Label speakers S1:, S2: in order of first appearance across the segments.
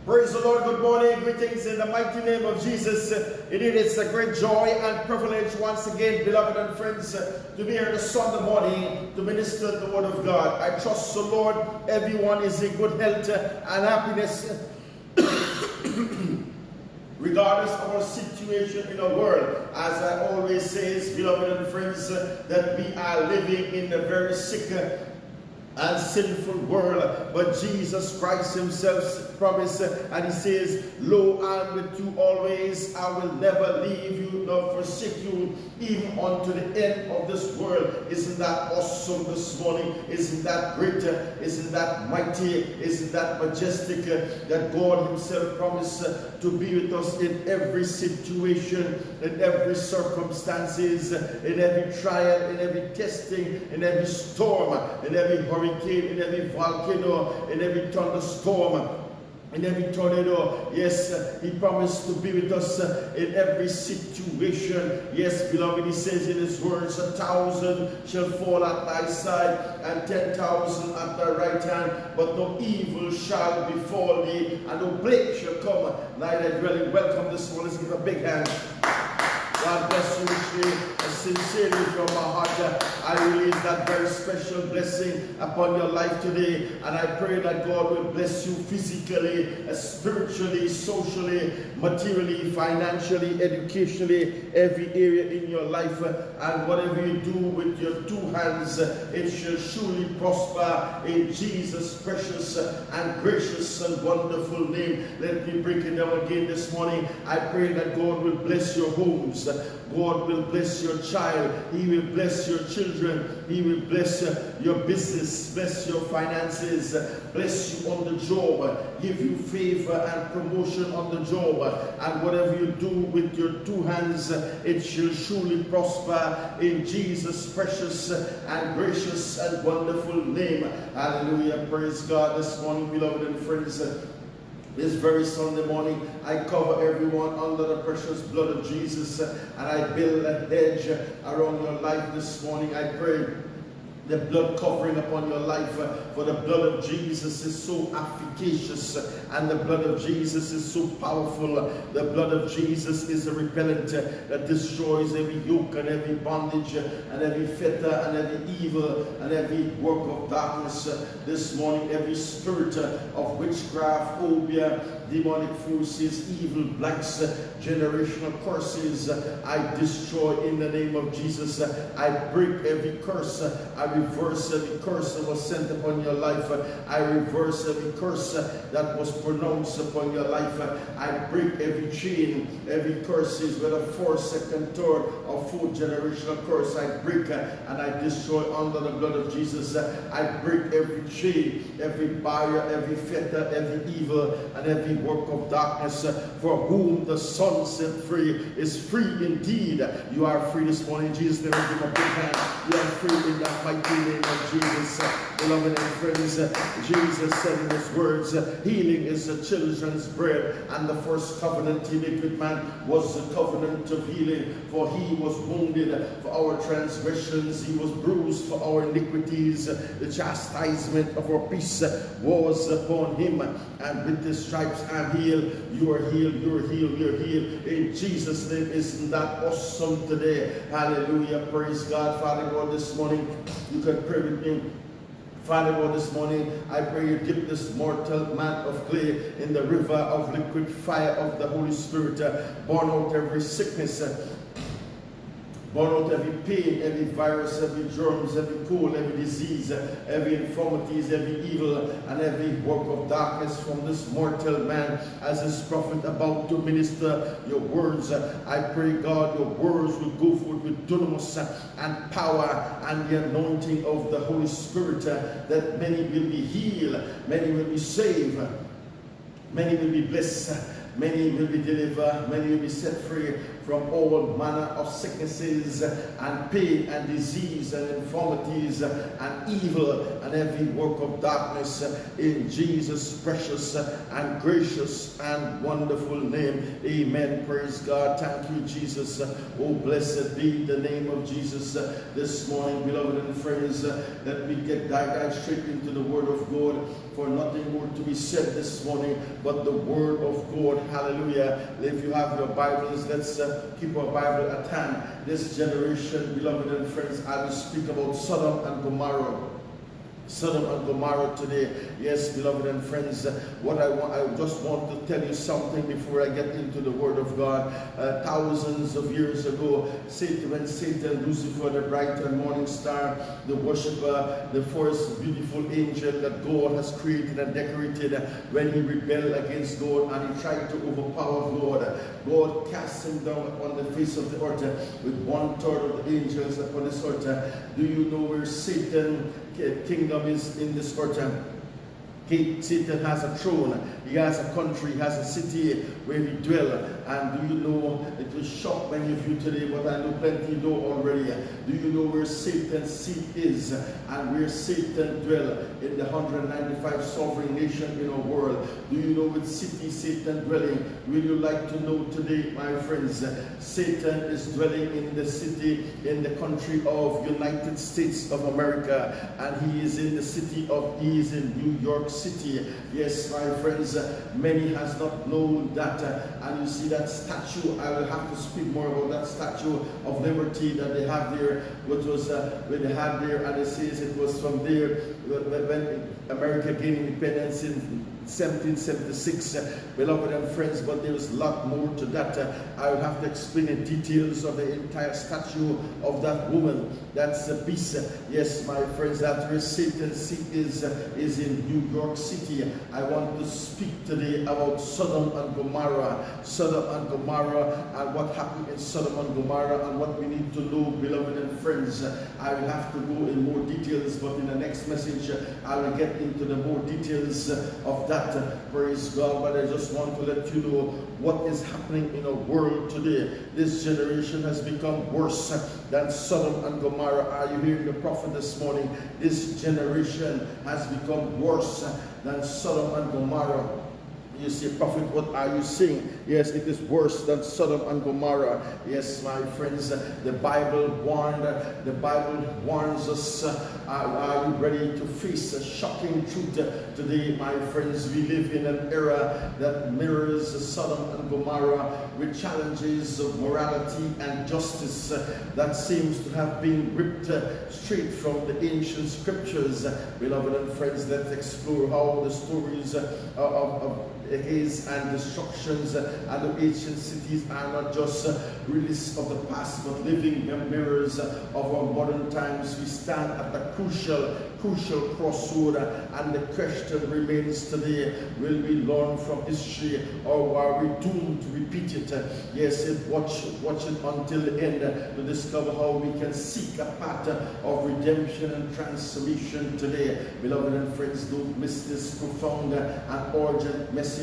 S1: Praise the Lord. Good morning. Greetings in the mighty name of Jesus. Indeed, it's a great joy and privilege once again, beloved and friends, to be here this Sunday morning to minister the word of God. I trust the Lord everyone is in good health and happiness regardless of our situation in the world. As I always say, beloved and friends, that we are living in a very sick and sinful world, but Jesus Christ himself promised, and he says, lo, I am with you always, I will never leave you nor forsake you, even unto the end of this world. Isn't that awesome this morning? Isn't that great? Isn't that mighty? Isn't that majestic that God himself promised to be with us in every situation, in every circumstances, in every trial, in every testing, in every storm, in every hurricane, in every volcano, in every thunderstorm, in every tornado. Yes, he promised to be with us in every situation. Yes, beloved, he says in his words, 1,000 shall fall at thy side and 10,000 at thy right hand, but no evil shall befall thee, and no plague shall come nigh thy dwelling. Welcome this morning. Let's give a big hand. God bless you richly and sincerely from my heart. I release that very special blessing upon your life today, and I pray that God will bless you physically, spiritually, socially, materially, financially, educationally, every area in your life, and whatever you do with your two hands, it shall surely prosper in Jesus' precious and gracious and wonderful name. Let me break it down again this morning. I pray that God will bless your homes. God will bless your child. He will bless your children. He will bless your business, bless your finances, bless you on the job, give you favor and promotion on the job. And whatever you do with your two hands, it shall surely prosper in Jesus' precious and gracious and wonderful name. Hallelujah. Praise God this morning, beloved and friends. This very Sunday morning, I cover everyone under the precious blood of Jesus, and I build a hedge around your life this morning. I pray the blood covering upon your life, for the blood of Jesus is so efficacious, and the blood of Jesus is so powerful. The blood of Jesus is a repellent that destroys every yoke and every bondage and every fetter and every evil and every work of darkness. This morning, every spirit of witchcraft, phobia, demonic forces, evil blacks, generational curses, I destroy in the name of Jesus. I break every curse. I reverse every curse that was sent upon your life. I reverse every curse that was pronounced upon your life. I break every chain, every curses, whether fourth, second, third, or fourth generational curse. I break and I destroy under the blood of Jesus. I break every chain, every barrier, every fetter, every evil, and every work of darkness. For whom the Son set free is free indeed. You are free this morning. Jesus' name, give a big hand. You are free in that mighty name of Jesus. Beloved and friends, Jesus said in his words, healing is the children's bread, and the first covenant he made with man was the covenant of healing. For he was wounded for our transgressions, he was bruised for our iniquities. The chastisement of our peace was upon him, and with the stripes I'm healed. You are healed, you are healed, you are healed. In Jesus' name. Isn't that awesome today? Hallelujah. Praise God. Father God, this morning you can pray with me. Father God, this morning I pray you dip this mortal man of clay in the river of liquid fire of the Holy Spirit. Burn out every sickness, burn out every pain, every virus, every germs, every cold, every disease, every infirmities, every evil, and every work of darkness from this mortal man as his prophet about to minister your words. I pray, God, your words will go forth with dunamis and power and the anointing of the Holy Spirit, that many will be healed, many will be saved, many will be blessed, many will be delivered, many will be set free from all manner of sicknesses and pain and disease and infirmities and evil and every work of darkness, in Jesus' precious and gracious and wonderful name. Amen. Praise God. Thank you, Jesus. Oh, blessed be the name of Jesus this morning, beloved and friends. Let me dive straight into the Word of God, for nothing more to be said this morning but the Word of God. Hallelujah. If you have your Bibles, let's keep our Bible at hand. This generation, beloved and friends, I will speak about Sodom and Gomorrah. Sodom and Gomorrah today. Yes, beloved and friends, I just want to tell you something before I get into the Word of God. Thousands of years ago, when Satan, Lucifer, the bright and morning star, the worshiper, the first beautiful angel that God has created and decorated, when he rebelled against God and he tried to overpower God, God cast him down upon the face of the earth with 1/3 of the angels upon this earth. Do you know where Satan's kingdom is in this earth? Satan has a throne, he has a country, he has a city where he dwells. And do you know, it will shock many of you today, but I know plenty know already. Do you know where Satan's seat is and where Satan dwells in the 195 sovereign nations in our world? Do you know which city Satan dwelling? Will you like to know today, my friends? Satan is dwelling in the city, in the country of United States of America, and he is in the city of, he is in New York City. Yes, my friends, many has not known that, and you see that statue. I will have to speak more about that Statue of Liberty that they have there, which was when they had there, and it says it was from there when America gained independence in 1776, beloved and friends, but there is a lot more to that. I will have to explain the details of the entire statue of that woman. That's the beast. Yes, my friends, that where Satan's seat is in New York City. I want to speak today about Sodom and Gomorrah. Sodom and Gomorrah, and what happened in Sodom and Gomorrah, and what we need to know, beloved and friends. I will have to go in more details, but in the next message, I will get into the more details of that. Praise God. But I just want to let you know what is happening in our world today. This generation has become worse than Sodom and Gomorrah. Are you hearing the prophet this morning? This generation has become worse than Sodom and Gomorrah. You say, prophet, what are you saying? Yes, it is worse than Sodom and Gomorrah. Yes, my friends, the Bible warns us. Are you ready to face a shocking truth today, my friends? We live in an era that mirrors Sodom and Gomorrah, with challenges of morality and justice that seems to have been ripped straight from the ancient scriptures. Beloved and friends, let's explore how the stories of haze and destructions and the ancient cities are not just relics of the past, but living mirrors of our modern times. We stand at a crucial crossroad, and the question remains today: will we learn from history, or are we doomed to repeat it? Yes, watch it until the end to discover how we can seek a path of redemption and transformation today. Beloved and friends, don't miss this profound and urgent message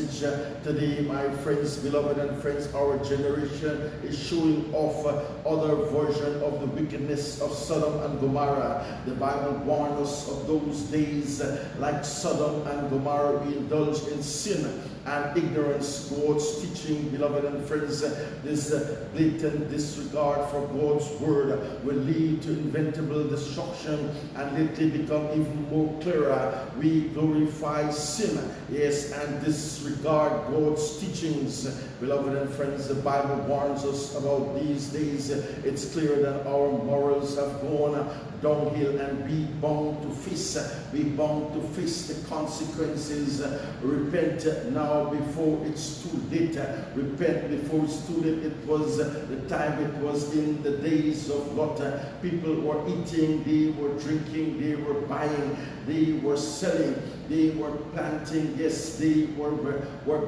S1: today, my friends. Beloved and friends, our generation is showing off other version of the wickedness of Sodom and Gomorrah. The Bible warns us of those days like Sodom and Gomorrah. We indulge in sin and ignorance. God's teaching, beloved and friends, this blatant disregard for God's word will lead to inevitable destruction, and it will become even more clearer. We glorify sin, yes, and disregard God's teachings. Beloved and friends, the Bible warns us about these days. It's clear that our morals have gone downhill, and we bound to face the consequences. Repent now before it's too late. Repent before it's too late. It was the time, it was in the days of Lot. People were eating, they were drinking, they were buying, they were selling, they were planting, yes, they were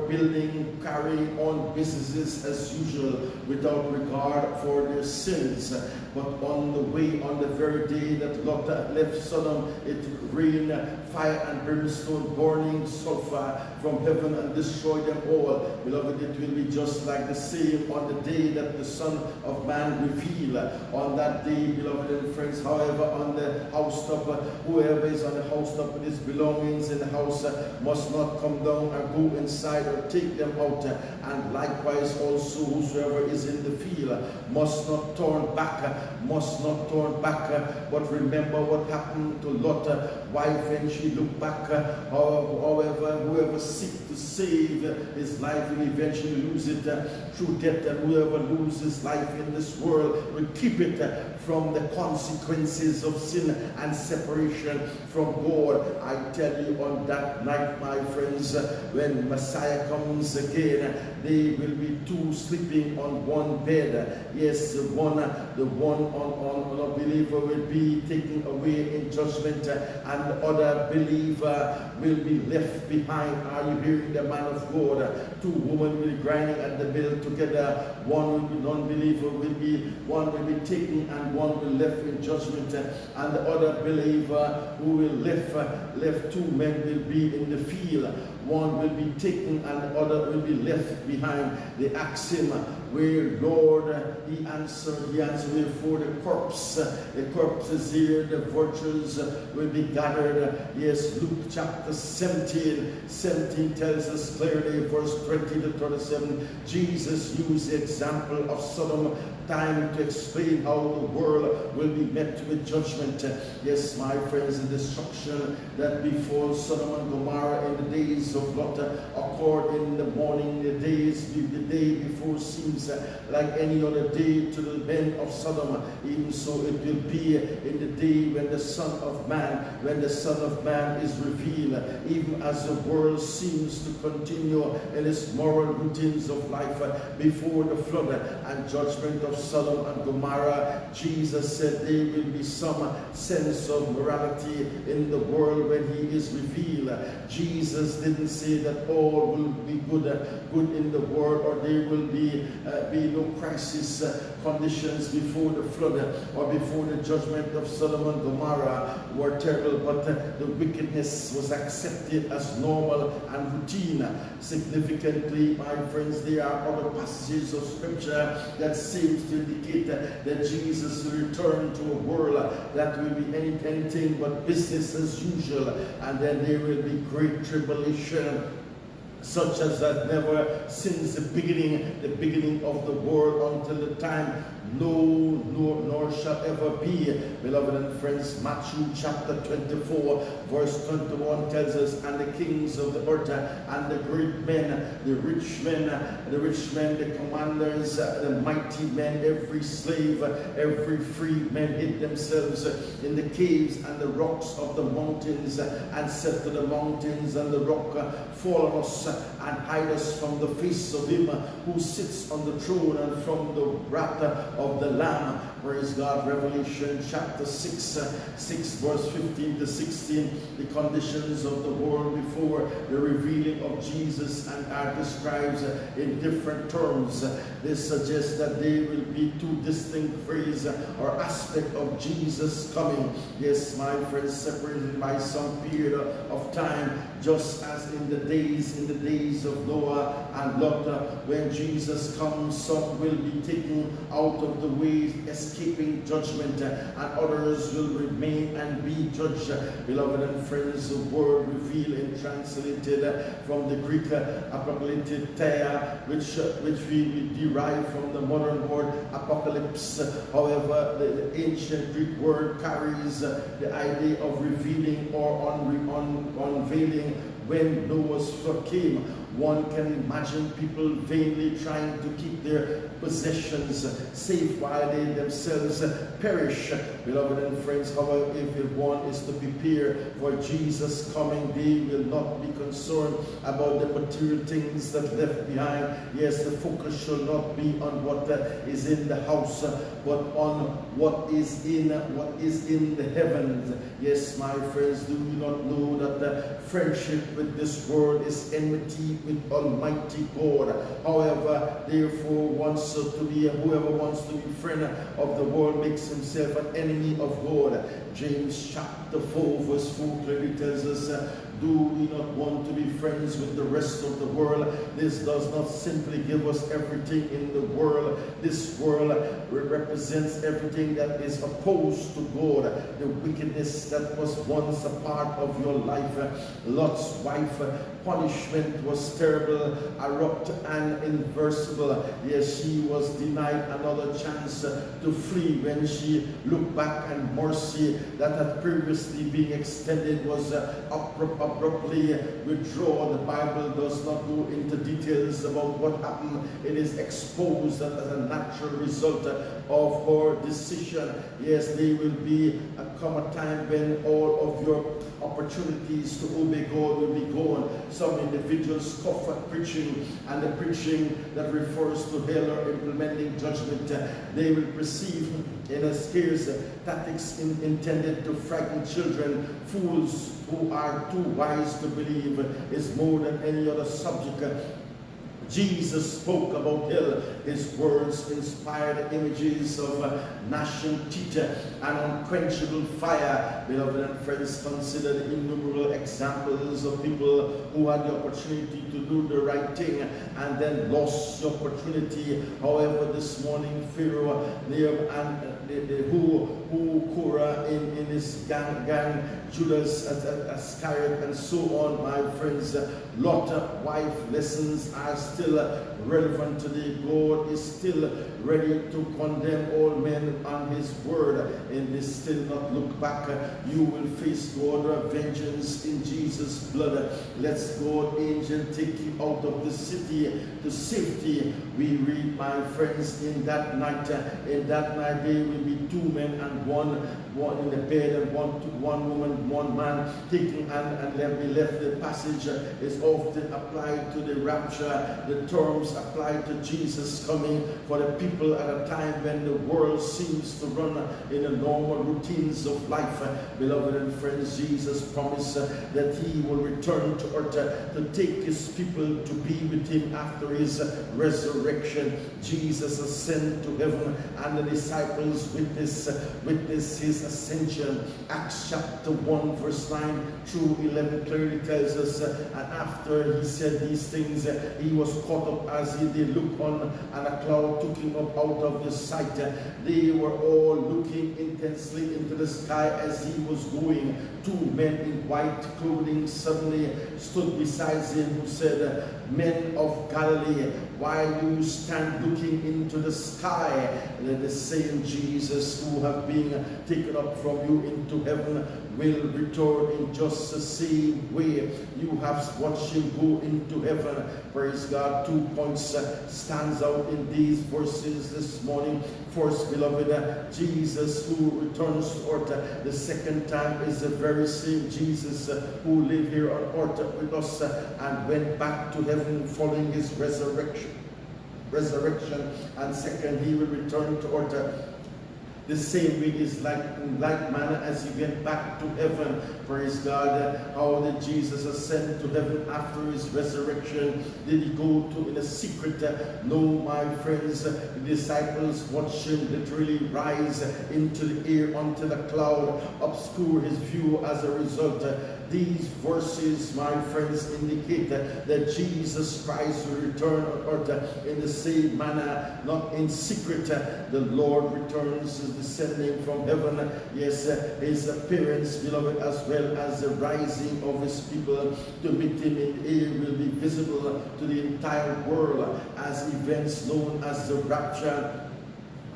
S1: building, carrying on businesses as usual without regard for their sins. But on the way, on the very day that Lot left Sodom, it rained fire and brimstone, burning sulfur from heaven, and destroyed them all. Beloved, it will be just like the same on the day that the Son of Man revealed. On that day, beloved and friends, however, on the housetop, whoever is on the housetop with his belongings in the house must not come down and go inside or take them out. And likewise also whosoever is in the field must not turn back, but remember what happened to Lot's wife when she looked back. However, whoever seeks to save his life will eventually lose it through death, and whoever loses life in this world will keep it from the consequences of sin and separation from God. I tell you, on that night, my friends, when Messiah comes again, they will be two sleeping on one bed. Yes, the one on a believer will be taken away in judgment, and the other believer will be left behind. Are you hearing the man of God? Two women will be grinding at the mill together. One non-believer one will be taken, and one will left in judgment, and the other believer who will left, two men will be in the field. One will be taken and the other will be left behind. They asked him, where, Lord? He answered, for the corpse. The corpse is here, the vultures will be gathered. Yes, Luke chapter 17 tells us clearly, verse 20 to 37, Jesus used the example of Sodom time to explain how the world will be met with judgment. Yes, my friends, the destruction that befalls Sodom and Gomorrah in the days of Lot occurred in the morning. The day before seems like any other day to the men of Sodom. Even so it will be in the day when the Son of Man is revealed. Even as the world seems to continue in its moral routines of life before the flood and judgment of Sodom and Gomorrah, Jesus said there will be some sense of morality in the world when he is revealed. Jesus didn't say that all will be good in the world, or there will be no crisis conditions before the flood or before the judgment of Sodom and Gomorrah were terrible, but the wickedness was accepted as normal and routine. Significantly, my friends, there are other passages of scripture that seems to indicate that Jesus will return to a world that will be anything but business as usual, and then there will be great tribulation, such as that never since the beginning of the world until the time nor shall ever be. Beloved and friends, Matthew chapter 24 verse 21 tells us, and the kings of the earth and the great men, the rich men, the commanders, the mighty men, every slave, every free man hid themselves in the caves and the rocks of the mountains, and said to the mountains and the rock, fall on us and hide us from the face of him who sits on the throne and from the wrath of the Lamb. Praise God. Revelation chapter 6 verse 15 to 16, the conditions of the world before the revealing of Jesus and are described in different terms. This suggests that there will be two distinct phrases or aspects of Jesus coming. Yes, my friends, separated by some period of time, just as in the days of Noah and Lot. When Jesus comes, some will be taken out of the way, escaping judgment, and others will remain and be judged. Beloved and friends, the word revealed and translated from the Greek apocalyptia, which we derive from the modern word apocalypse. However, the ancient Greek word carries the idea of revealing or unveiling. When Noah's flood came, one can imagine people vainly trying to keep their possessions safe while they themselves perish. Beloved and friends, however, if one is to prepare for Jesus' coming, they will not be concerned about the material things that left behind. Yes, the focus shall not be on what is in the house, but on what is in the heavens. Yes, my friends, do you not know that the friendship with this world is enmity with Almighty God. However, therefore, whoever wants to be friend of the world makes himself an enemy of God. James chapter 4 verse 4 clearly tells us, do we not want to be friends with the rest of the world? This does not simply give us everything in the world. This world represents everything that is opposed to God. The wickedness that was once a part of your life. Lot's wife, punishment was terrible, abrupt and irreversible. Yes, she was denied another chance to flee when she looked back, and mercy that had previously been extended was abruptly withdrawn. The Bible does not go into details about what happened. It is exposed as a natural result of her decision. Yes, there will come a time when all of your opportunities to obey God will be gone. Some individuals scoff at preaching, and the preaching that refers to hell or implementing judgment. They will perceive in a scarce tactics intended to frighten children. Fools who are too wise to believe is more than any other subject. Jesus spoke about hell. His words inspired images of gnashing teeth and unquenchable fire. Beloved and friends, consider the innumerable examples of people who had the opportunity to do the right thing and then lost the opportunity. However, this morning, Pharaoh who Korah in his gang, Judas Iscariot, and so on, my friends. Lot wife lessons are still relevant today. God is still ready to condemn all men on his word, and they still not look back. You will face God vengeance in Jesus' blood. Let's God angel take you out of the city to safety. We read, my friends, in that night there will be two men and one in the bed, and one woman, one man taking and let me left. The passage is often applied to the rapture. The terms applied to Jesus coming for the people at a time when the world seems to run in the normal routines of life. Beloved and friends, Jesus promised that he will return to earth to take his people to be with him after his resurrection. Jesus ascended to heaven, and the disciples witness his ascension. Acts chapter 1 verse 9 through 11 clearly tells us, and after he said these things, he was caught up as he did look on, and a cloud took him up out of the sight. They were all looking intensely into the sky as he was going. Two men in white clothing suddenly stood beside him, who said, Men of Galilee, why do you stand looking into the sky? And the same Jesus who have been taken up from you into heaven will return in just the same way you have watched him go into heaven. Praise God. 2 points stands out in these verses this morning. First, beloved, Jesus who returns to earth the second time is the very same Jesus who lived here on earth with us and went back to heaven following his resurrection. And second, he will return to earth the same way is in like manner as he went back to heaven. Praise God. How did Jesus ascend to heaven after his resurrection? Did he go to in a secret? No, my friends. The disciples watched him literally rise into the air until a cloud obscured his view. As a result, these verses, my friends, indicate that Jesus Christ will return on earth in the same manner, not in secret. The Lord returns, descending from heaven. Yes, his appearance, beloved, as well as the rising of his people to meet him in the air will be visible to the entire world as events known as the rapture.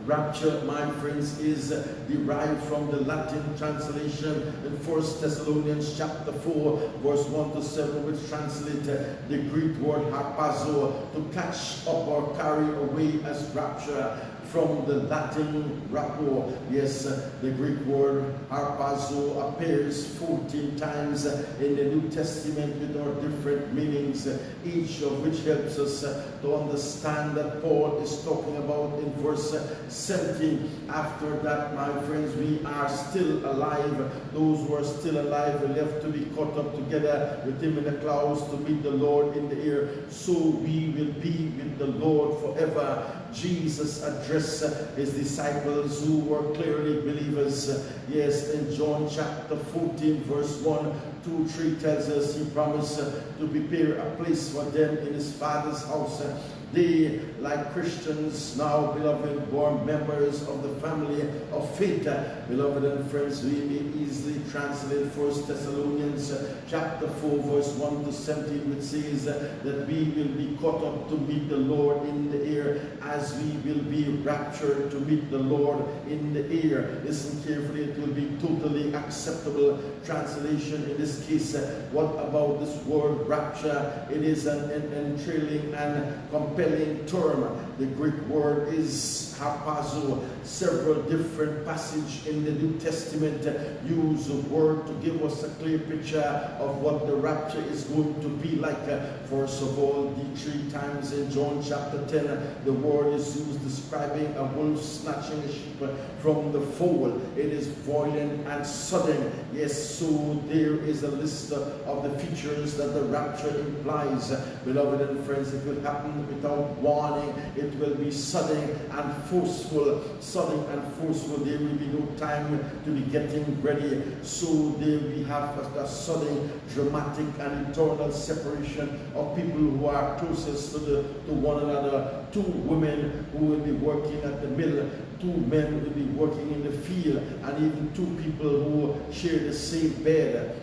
S1: Rapture, my friends, is derived from the Latin translation in 1 Thessalonians chapter 4, verse 1 to 7, which translates the Greek word harpazo, to catch up or carry away as rapture. from the Latin rapo. Yes, the Greek word harpazo appears 14 times in the New Testament with our different meanings, each of which helps us to understand that Paul is talking about in verse 17. After that, my friends, we are still alive. Those who are still alive are left to be caught up together with him in the clouds to meet the Lord in the air. So we will be with the Lord forever. Jesus addressed his disciples who were clearly believers. Yes, in John chapter 14 verse 1, 2, 3 tells us he promised to prepare a place for them in his Father's house. They, like Christians now, beloved, born members of the family of faith. Beloved and friends, we may easily translate 1 Thessalonians chapter 4 verse 1 to 17, which says that we will be caught up to meet the Lord in the air, as we will be raptured to meet the Lord in the air. Listen carefully, it will be totally acceptable translation in this case. What about this word rapture? It is an enthralling and compelling term. The Greek word is harpazo. Several different passages in the New Testament use the word to give us a clear picture of what the rapture is going to be like. First of all, the 3 times in John chapter 10, the word is used describing a wolf snatching a sheep from the fold. It is violent and sudden. Yes, so there is a list of the features that the rapture implies. Beloved and friends, it will happen without warning. It will be sudden and forceful. Sudden and forceful. There will be no time to be getting ready. So there we have a sudden, dramatic and eternal separation of people who are closest to one another. 2 women who will be working at the mill, 2 men will be working in the field, and even 2 people who share the same bed.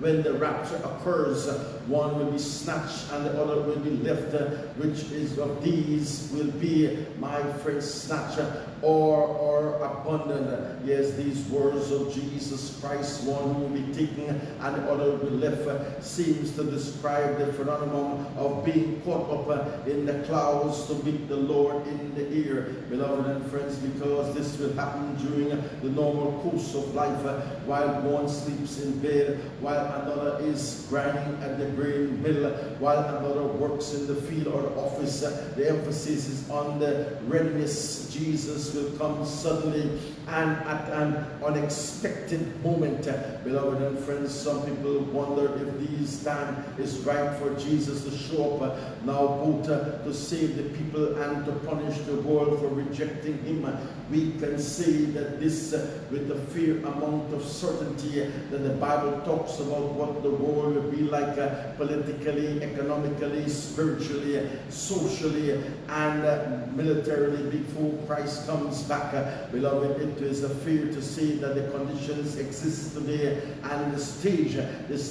S1: When the rapture occurs, one will be snatched and the other will be left. Which is of these will be, my friends, snatched or abandoned? Yes, these words of Jesus Christ, one who will be taken and the other will be left, seems to describe the phenomenon of being caught up in the clouds to meet the Lord in the air. Beloved and friends, because this will happen during the normal course of life, while one sleeps in bed, while another is grinding at the grain mill, while another works in the field or the office. The emphasis is on the readiness. Jesus will come suddenly and at an unexpected moment. Beloved and friends, some people wonder if this time is right for Jesus to show up now, both to save the people and to punish the world for rejecting him. We can say that this with a fair amount of certainty, that the Bible talks about what the world will be like politically, economically, spiritually, socially, and militarily before Christ comes back. Beloved, it is fair to say that the conditions exist today, and the stage is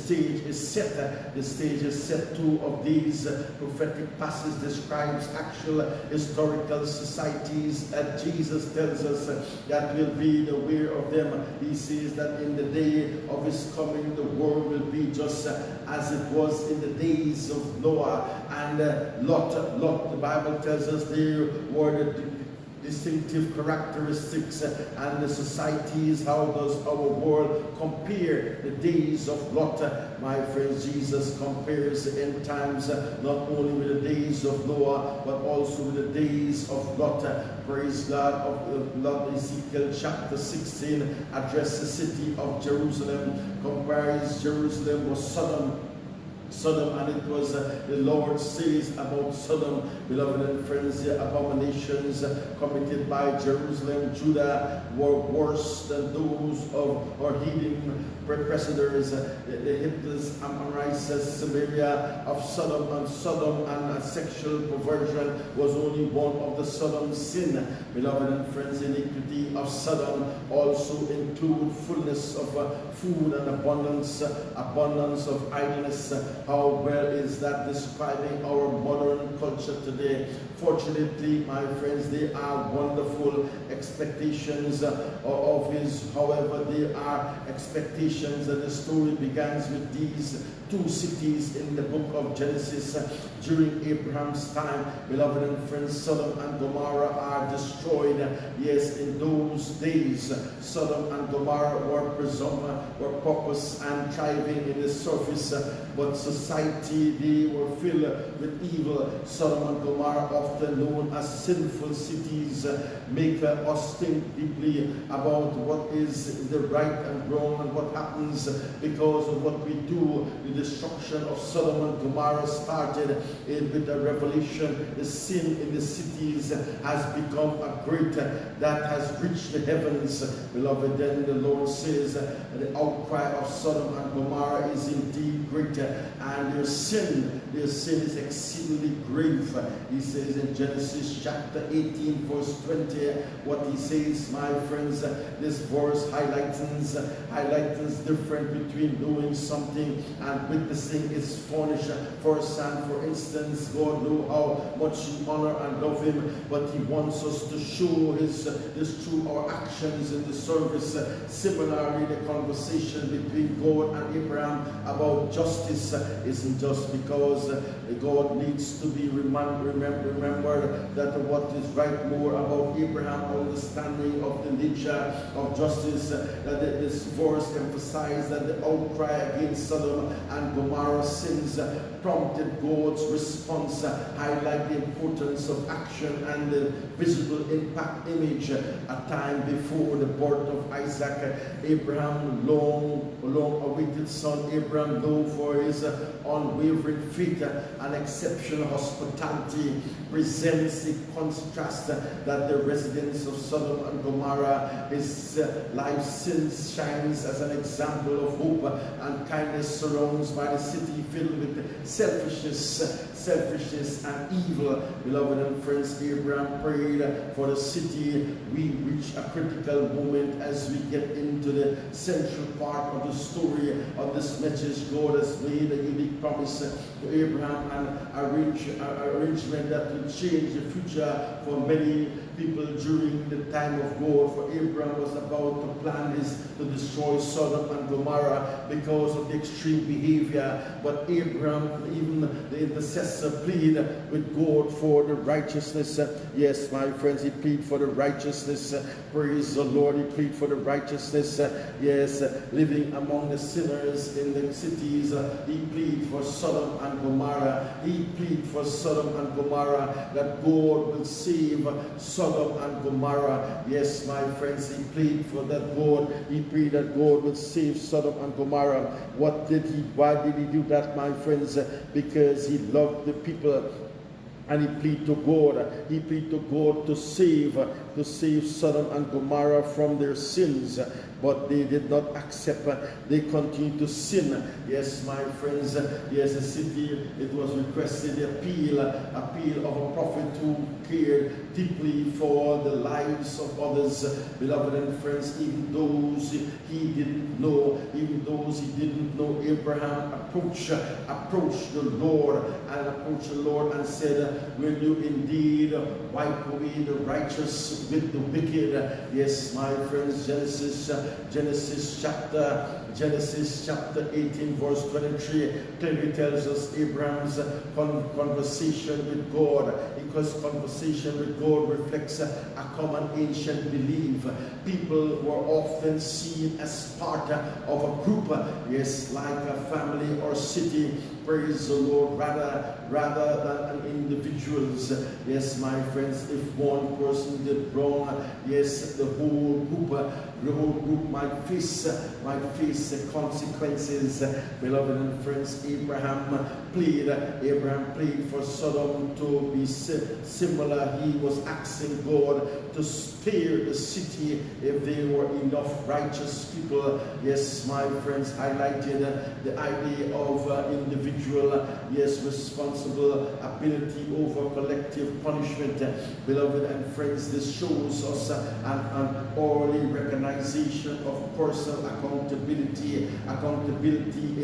S1: set. The stage is set. 2 of these prophetic passages describes actual historical societies that Jesus tells us that will be aware of them. He says that in the day of his coming, the world will be just as it was in the days of Noah and Lot. The Bible tells us there were the distinctive characteristics and the societies. How does our world compare the days of Lot? My friends, Jesus compares the end times not only with the days of Noah, but also with the days of Lot. Praise God. Of Lot, Ezekiel chapter 16 addresses the city of Jerusalem, compares Jerusalem with Sodom, and it was the Lord says about Sodom, beloved and friends, the abominations committed by Jerusalem, Judah, were worse than those of our heathen precedents, the Hittites, Amorites, Samaria, of Sodom, and sexual perversion was only one of the Sodom sin. Beloved and friends, iniquity of Sodom also include fullness of food and abundance of idleness. How well is that describing our modern culture today? Fortunately, my friends, they are wonderful expectations of his. However, they are expectations conversations, and the story begins with these two cities in the book of Genesis. During Abraham's time, beloved and friends, Sodom and Gomorrah are destroyed. Yes, in those days, Sodom and Gomorrah were purpose and thriving in the surface, but society, they were filled with evil. Sodom and Gomorrah, often known as sinful cities, make us think deeply about what is the right and wrong and what happens because of what we do. The destruction of Sodom and Gomorrah started with a revelation. The sin in the cities has become a great that has reached the heavens. Beloved, then the Lord says the outcry of Sodom and Gomorrah is indeed great, and their sin is exceedingly grave. He says in Genesis chapter 18 verse 20, what he says, my friends, this verse highlights difference between doing something and witnessing its furnish. For instance, God knows how much we honor and love him, but he wants us to show his through our actions in the service. Similarly, the conversation between God and Abraham about justice isn't just because God needs to be remembered that what is right, more about Abraham understanding of the nature of justice. That this verse emphasizes that the outcry against Sodom and Gomorrah sins prompted God's response, highlight the importance of action and the visible impact image. A time before the birth of Isaac, Abraham, long-awaited son, Abraham, known for his unwavering faith and exceptional hospitality, presents a contrast that the residents of Sodom and Gomorrah, his life since shines as an example of hope and kindness, surrounds by the city filled with selfishness and evil. Beloved and friends, Abraham prayed for the city. We reach a critical moment as we get into the central part of the story of this message. God has made a unique promise to Abraham, an arrangement that will change the future for many people during the time of God. For Abraham was about to plan to destroy Sodom and Gomorrah because of the extreme behavior, but Abraham, even the intercessor, pleaded with God for the righteousness. Yes, my friends, he pleaded for the righteousness. Praise the Lord, he pleaded for the righteousness. Yes, living among the sinners in the cities, he pleaded for Sodom and Gomorrah. He pleaded for Sodom and Gomorrah, that God will save Sodom and Gomorrah. Yes, my friends, he pleaded for that God. He prayed that God would save Sodom and Gomorrah. Why did he do that, my friends? Because he loved the people. And he pleaded to God. He pleaded to God to save Sodom and Gomorrah from their sins. But they did not accept. They continued to sin. Yes, my friends. Yes, the city, it was requested the appeal of a prophet who cared deeply for the lives of others. Beloved and friends, even those he didn't know, Abraham approached the Lord and said, will you indeed wipe away the righteous with the wicked? Yes, my friends, Genesis chapter 18 verse 23 clearly tells us Abraham's conversation with God, because conversation with God reflects a common ancient belief. People were often seen as part of a group, yes, like a family or city. Praise the Lord, rather than individuals. Yes, my friends, if one person did wrong, yes, the whole group might face the consequences. Beloved and friends, Abraham pleaded for Sodom to be similar. He was asking God to spare the city if there were enough righteous people. Yes, my friends, highlighted the idea of individual, yes, responsible ability over collective punishment. Beloved and friends, this shows us an early recognition of personal accountability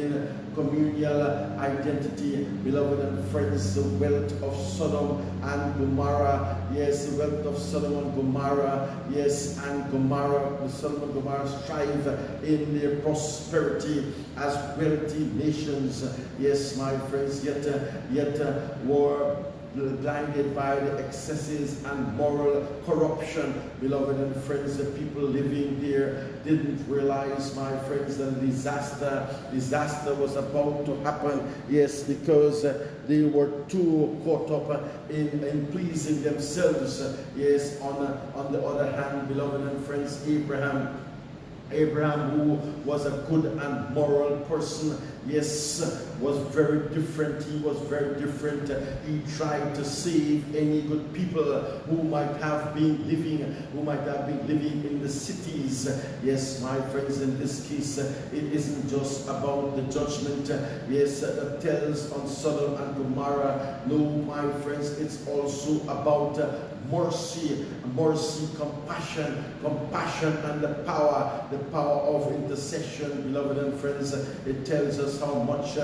S1: in communal identity. Beloved and friends, the wealth of Sodom and Gomorrah, yes, the wealth of Sodom and Gomorrah, yes, and Gomorrah, the Sodom and Gomorrah strive in their prosperity as wealthy nations, yes, my friends, yet were blinded by the excesses and moral corruption. Beloved and friends, the people living there didn't realize, my friends, that disaster was about to happen. Yes, because they were too caught up in pleasing themselves. Yes, on the other hand, beloved and friends, Abraham, who was a good and moral person, yes, was very different. He was very different. He tried to save any good people who might have been living in the cities. Yes, my friends, in this case, it isn't just about the judgment, yes, that tells on Sodom and Gomorrah. No, my friends, it's also about mercy, compassion, and the power of intercession. Beloved and friends, it tells us how much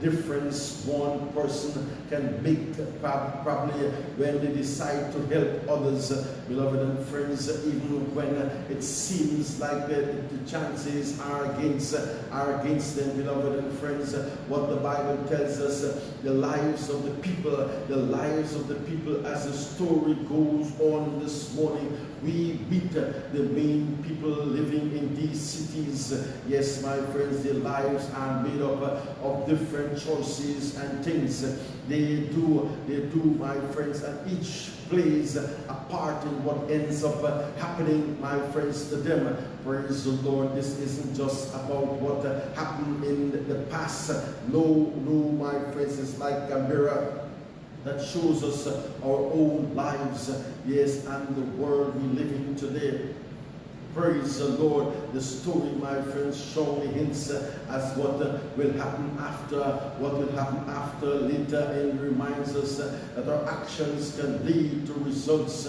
S1: difference one person can make, probably when they decide to help others. Beloved and friends, even when it seems like the chances are against them. Beloved and friends, what the Bible tells us, the lives of the people, as the story goes on this morning, we meet the main people living in these cities. Yes, my friends, their lives are made up of different choices and things they do, my friends, and each plays a part in what ends up happening, my friends, to them. Praise the Lord. This isn't just about what happened in the past. No, my friends, it's like a mirror that shows us our own lives, yes, and the world we live in today. Praise the Lord. The story, my friends, strongly hints as what will happen after, later, and reminds us that our actions can lead to results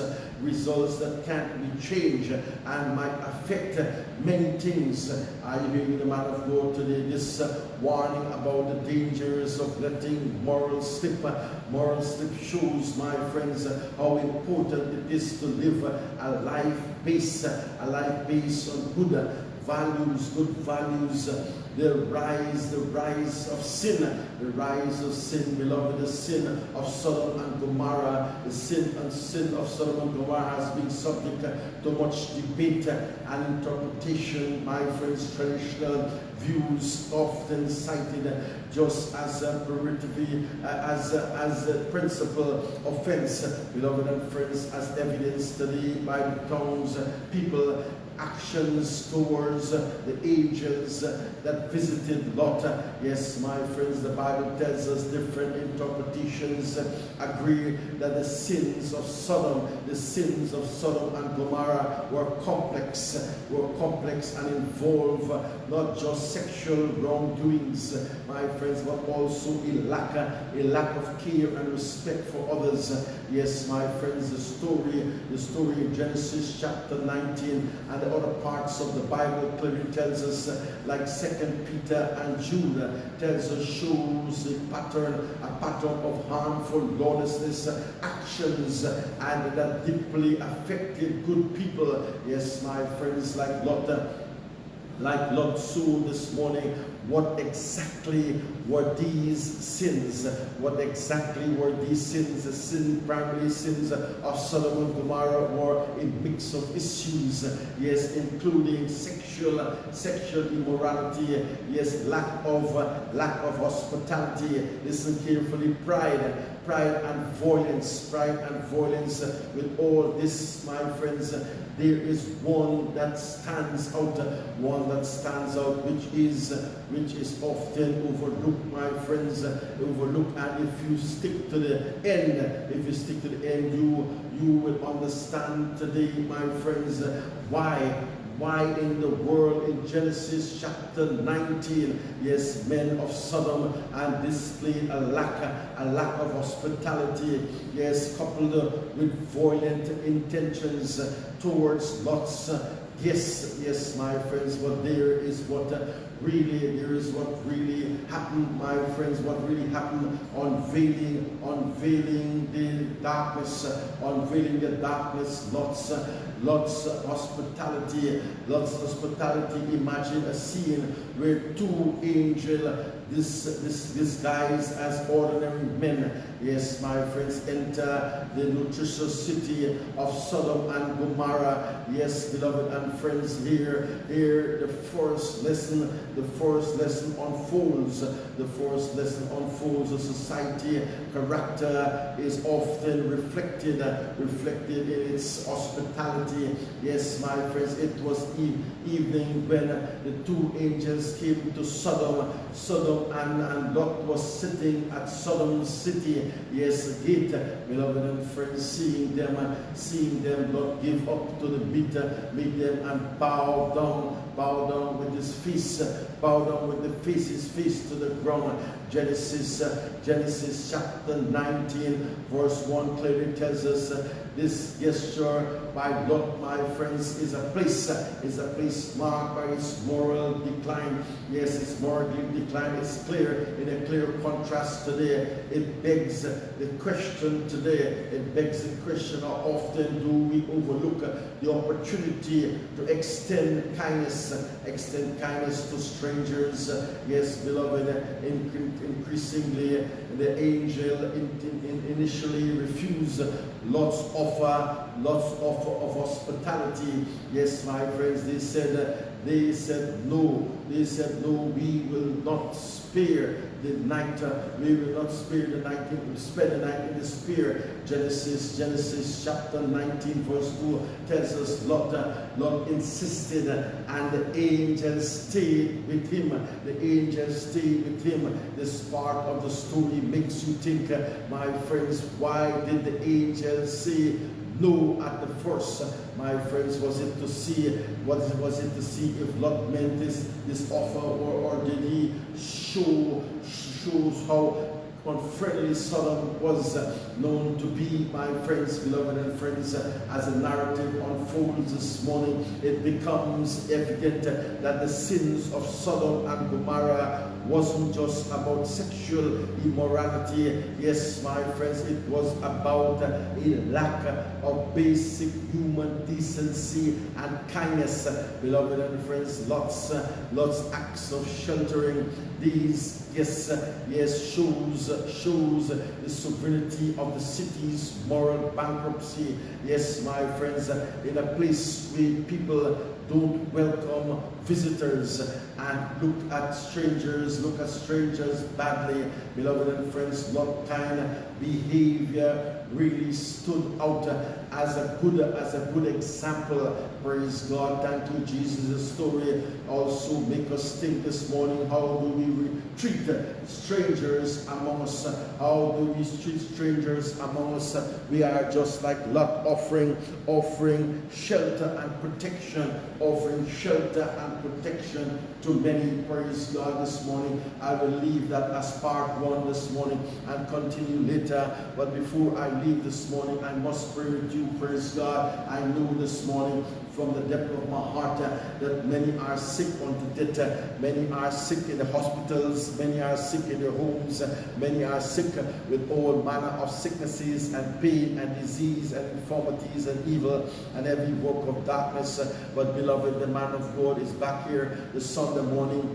S1: that can't be changed and might affect many things. Are you hearing the man of God today? This warning about the dangers of letting moral slip. Moral slip shows, my friends, how important it is to live a life based on good values. The rise of sin, beloved, the sin of Sodom and Gomorrah. The sin of Sodom and Gomorrah has been subject to much debate and interpretation, my friends. Traditional views often cited just as a principal offense, beloved and friends, as evidence today by the tongues people actions towards the angels that visited Lot. Yes, my friends, the Bible tells us different interpretations agree that the sins of Sodom and Gomorrah were complex and involve not just sexual wrongdoings, my friends, but also a lack of care and respect for others. Yes, my friends, the story in Genesis chapter 19 and the other parts of the Bible clearly tells us, like 2 Peter and Jude shows a pattern of harmful lawlessness actions and that deeply affected good people. Yes, my friends, like Lot saw this morning, what exactly were these sins? The primary sins of Sodom and Gomorrah were a mix of issues, yes, including sexual immorality, yes, lack of hospitality. Listen carefully, pride and violence. With all this, my friends, there is one that stands out, which is often overlooked, my friends, and if you stick to the end, you will understand today, my friends, why in the world in Genesis chapter 19, yes, men of Sodom and displayed a lack of hospitality, yes, coupled with violent intentions towards Lot's. Yes, my friends, but there is what really, there is what really happened, my friends, what really happened, unveiling the darkness, Lot's hospitality. Imagine a scene where two angels, disguised as ordinary men, yes, my friends, enter the nutritious city of Sodom and Gomorrah. Yes, beloved and friends, here the first lesson unfolds. The society character is often reflected in its hospitality. Yes, my friends, it was evening when the two angels came to Sodom, and Lot was sitting at Sodom city, yes, gate, beloved and friends, seeing them, Lot give up to the meet them and bow down with his face, his face to the ground. Genesis chapter 19 verse 1 clearly tells us this gesture by Lot, my friends, is a place marked by its moral decline. Yes, its moral decline is clear, in a clear contrast today. It begs the question how often do we overlook the opportunity to extend kindness to strangers? Yes, beloved, increasingly the angel initially refused Lot's offer of hospitality. Yes, my friends, they said no, we will not spare the night. We will not spend the night in the spear. Genesis chapter 19 verse 2 tells us Lot insisted, and the angels stayed with him. This part of the story makes you think, my friends, why did the angels say no at the first? My friends, was it to see if Lot meant this offer, or did he shows how unfriendly Sodom was known to be? My friends, beloved and friends, as the narrative unfolds this morning, it becomes evident that the sins of Sodom and Gomorrah wasn't just about sexual immorality. Yes, my friends, it was about a lack of basic human decency and kindness. Beloved and friends, Lot's acts of sheltering these shows the sovereignty of the city's moral bankruptcy. Yes, my friends, in a place where people don't welcome visitors and look at strangers badly, beloved and friends, Lot kind behavior really stood out as a good example. Praise God. Thank you, Jesus. The story also make us think this morning, how do we treat strangers among us? How do we treat strangers among us? We are just like Lot, offering shelter and protection, to many. Praise God. This morning I will leave that as part one this morning and continue later. But before I leave this morning, I must pray with you. Praise God. I know this morning from the depth of my heart that many are sick unto death. Many are sick in the hospitals. Many are sick in their homes. Many are sick with all manner of sicknesses and pain and disease and infirmities and evil and every work of darkness. But beloved, the man of God is back here this Sunday morning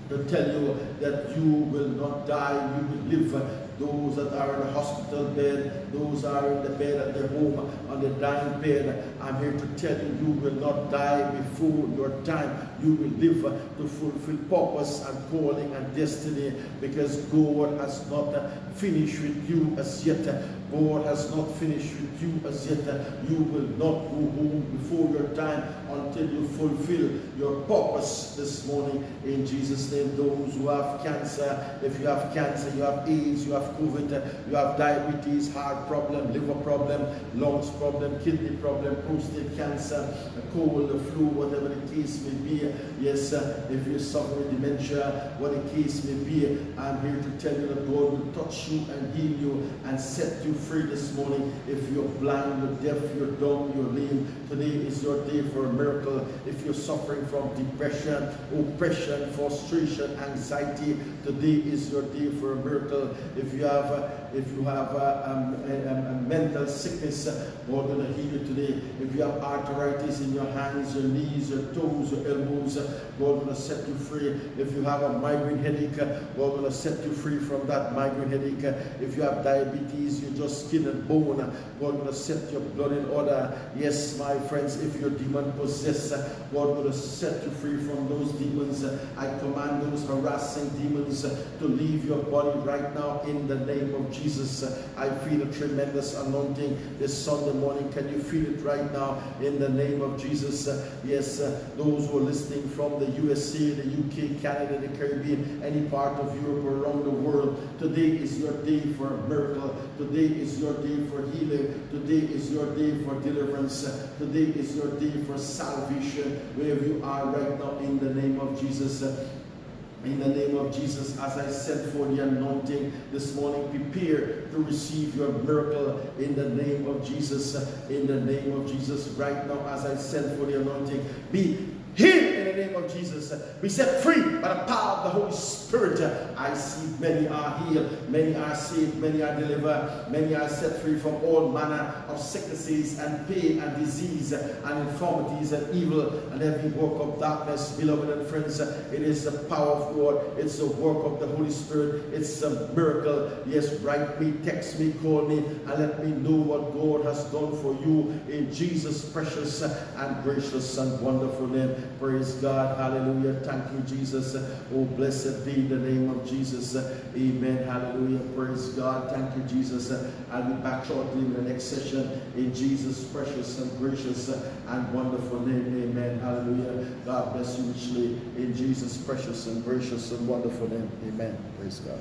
S1: to tell you that you will not die, you will live. Those that are in the hospital bed, those are in the bed at their home, on the dying bed, I'm here to tell you, you will not die before your time. You will live to fulfill purpose and calling and destiny, because God has not finished with you as yet. God has not finished with you as yet. You will not go home before your time until you fulfill your purpose this morning in Jesus' name. Those who have cancer, if you have cancer, you have AIDS, you have COVID, you have diabetes, heart problem, liver problem, lungs problem, kidney problem, prostate cancer, a cold, a flu, whatever the case may be. Yes, if you're suffering dementia, what the case may be, I'm here to tell you that God will touch you and heal you and set you free this morning. If you're blind, you're deaf, you're dumb, you're lame, today is your day for a miracle. If you're suffering from depression, oppression, frustration, anxiety, today is your day for a miracle. If you have a mental sickness, God will heal you today. If you have arthritis in your hands, your knees, your toes, your elbows, God will set you free. If you have a migraine headache, God will set you free from that migraine headache. If you have diabetes, you're just skin and bone, God will set your blood in order. Yes, my friends, if you're demon possessed, God will set you free from those demons. I command those harassing demons to leave your body right now in the name of Jesus. I feel a tremendous anointing this Sunday morning. Can you feel it right now in the name of Jesus? Yes, those who are listening from the USA, the UK, Canada, the Caribbean, any part of Europe or around the world, today is your day for a miracle. Today is your day for healing. Today is your day for deliverance. Today is your day for salvation, wherever you are right now in the name of Jesus. In the name of Jesus, as I sent for the anointing this morning, prepare to receive your miracle in the name of Jesus. In the name of Jesus, right now, as I sent for the anointing, be healed in the name of Jesus. Be set free by the power of the Holy Spirit. I see many are healed, many are saved, many are delivered, many are set free from all manner of sicknesses and pain and disease and infirmities and evil and every work of darkness. Beloved and friends, it is the power of God. It's the work of the Holy Spirit. It's a miracle. Yes, write me, text me, call me, and let me know what God has done for you in Jesus' precious and gracious and wonderful name. Praise God. Hallelujah. Thank you, Jesus. Oh, blessed be the name of Jesus. Amen. Hallelujah. Praise God. Thank you, Jesus. I'll be back shortly in the next session in Jesus' precious and gracious and wonderful name. Amen. Hallelujah. God bless you richly in Jesus' precious and gracious and wonderful name. Amen. Praise God.